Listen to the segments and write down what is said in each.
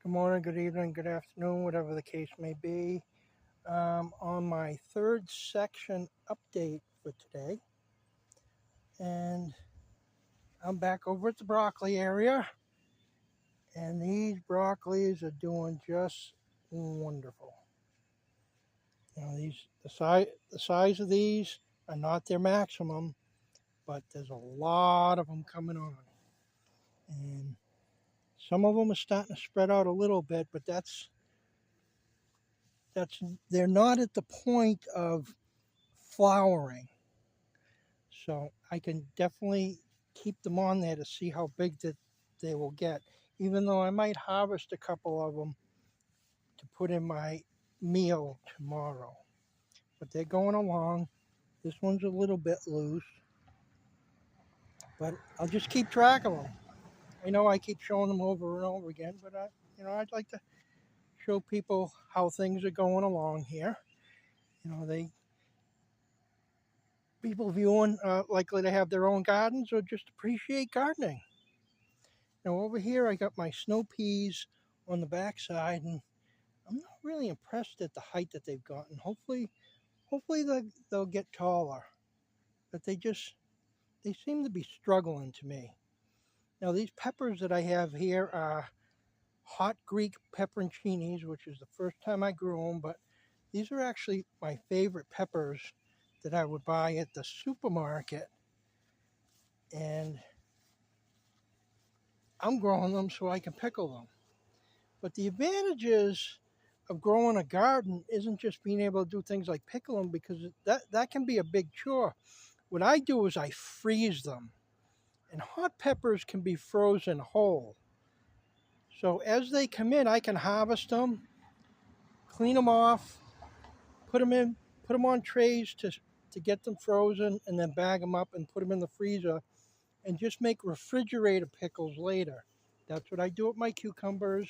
Good morning, good evening, good afternoon, whatever the case may be. On my third section update for today, and I'm back over at the broccoli area, and these broccolis are doing just wonderful. The size of these are not their maximum, but there's a lot of them coming on, and some of them are starting to spread out a little bit, but that's they're not at the point of flowering. So I can definitely keep them on there to see how big that they will get, even though I might harvest a couple of them to put in my meal tomorrow. But they're going along. This one's a little bit loose, but I'll just keep track of them. I know I keep showing them over and over again, but I'd like to show people how things are going along here. They people viewing likely to have their own gardens or just appreciate gardening. Now over here I got my snow peas on the backside, and I'm not really impressed at the height that they've gotten. Hopefully they'll get taller, but they seem to be struggling to me. Now these peppers that I have here are hot Greek pepperoncinis, which is the first time I grew them, but these are actually my favorite peppers that I would buy at the supermarket, and I'm growing them so I can pickle them. But the advantages of growing a garden isn't just being able to do things like pickle them, because that can be a big chore. What I do is I freeze them, and hot peppers can be frozen whole. So as they come in, I can harvest them, clean them off, put them on trays to get them frozen, and then bag them up and put them in the freezer, and just make refrigerator pickles later. That's what I do with my cucumbers.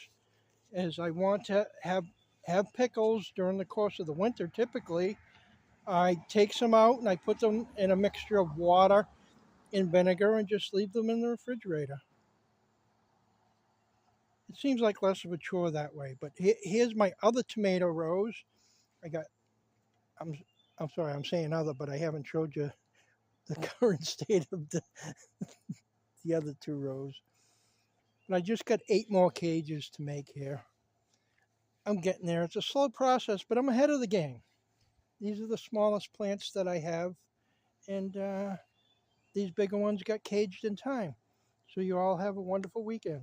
Is I want to have pickles during the course of the winter. Typically, I take some out and I put them in a mixture of water and vinegar and just leave them in the refrigerator. It seems like less of a chore that way. But here's my other tomato rows. I got. I'm I'm sorry. I'm saying other, but I haven't showed you the current state of the other two rows. And I just got 8 more cages to make here. I'm getting there. It's a slow process, but I'm ahead of the game. These are the smallest plants that I have, and these bigger ones got caged in time. So you all have a wonderful weekend.